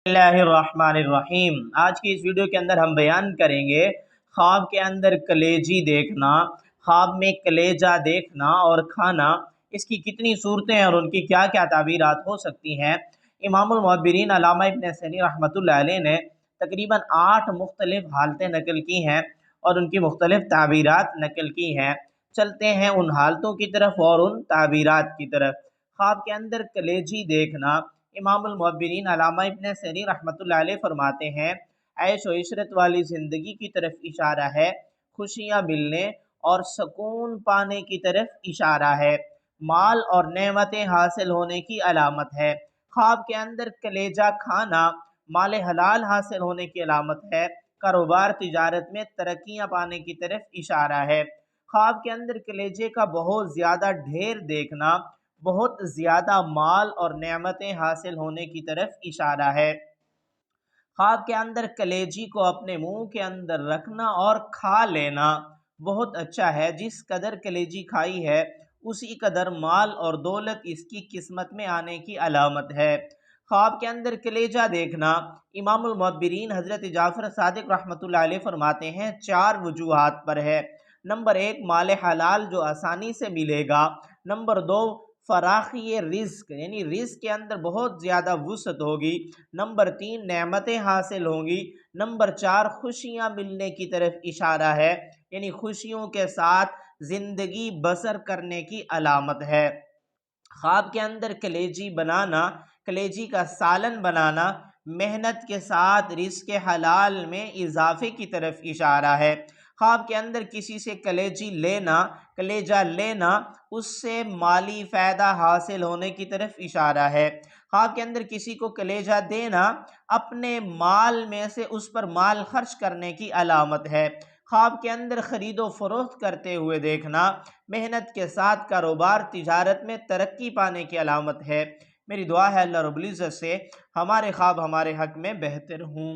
बिस्मिल्लाहिर्रहमानिर्रहीम। आज की इस वीडियो के अंदर हम बयान करेंगे ख्वाब के अंदर कलेजी देखना, ख्वाब में कलेजा देखना और खाना, इसकी कितनी सूरतें और उनकी क्या क्या ताबीरात हो सकती हैं। इमामुल मुअब्बिरीन अल्लामा इब्न सनी रहमतुल्लाह अलैह ने तकरीबन 8 मुख्तलिफ हालतें नकल की हैं और उनकी मुख्तलिफ ताबीरात नकल की हैं। चलते हैं उन हालतों की तरफ और उन ताबीरात की तरफ। ख्वाब के अंदर कलेजी देखना, इमामुल मुअब्बिरीन अल्लामा इब्न सनी रहमतुल्लाह अलैह फरमाते हैं, ऐश व इशरत वाली ज़िंदगी की तरफ इशारा है, खुशियाँ मिलने और सुकून पाने की तरफ इशारा है, माल और नेमतें हासिल होने की अलामत है। ख्वाब के अंदर कलेजा खाना माल हलाल हासिल होने की अलामत है, कारोबार तिजारत में तरक्कियाँ पाने की तरफ इशारा है। ख्वाब के अंदर कलेजे का बहुत ज़्यादा ढेर देखना बहुत ज़्यादा माल और नेमतें हासिल होने की तरफ इशारा है। ख्वाब के अंदर कलेजी को अपने मुंह के अंदर रखना और खा लेना बहुत अच्छा है। जिस कदर कलेजी खाई है उसी कदर माल और दौलत इसकी किस्मत में आने की अलामत है। ख्वाब के अंदर कलेजा देखना, इमामुल मुअब्बिरीन हज़रत जाफ़र सादिक रहमतुल्लाह अलैह फरमाते हैं 4 वजूहात पर है। नंबर 1 माल हलाल जो आसानी से मिलेगा। नंबर 2 फराखी रिस्क यानी रिस्क के अंदर बहुत ज़्यादा वुसअत होगी। नंबर 3 नेमतें हासिल होंगी। नंबर 4 खुशियाँ मिलने की तरफ इशारा है, यानी खुशियों के साथ ज़िंदगी बसर करने की अलामत है। ख्वाब के अंदर कलेजी बनाना, कलेजी का सालन बनाना मेहनत के साथ रिस्क हलाल में इजाफे की तरफ इशारा है। ख्वाब के अंदर किसी से कलेजी लेना, कलेजा लेना उससे माली फ़ायदा हासिल होने की तरफ इशारा है। ख्वाब के अंदर किसी को कलेजा देना अपने माल में से उस पर माल खर्च करने की अलामत है। ख्वाब के अंदर ख़रीदो फरोख्त करते हुए देखना मेहनत के साथ कारोबार तिजारत में तरक्की पाने की अलामत है। मेरी दुआ है अल्लाह रब्बुल इज़्ज़त से हमारे ख्वाब हमारे हक़ में बेहतर हों।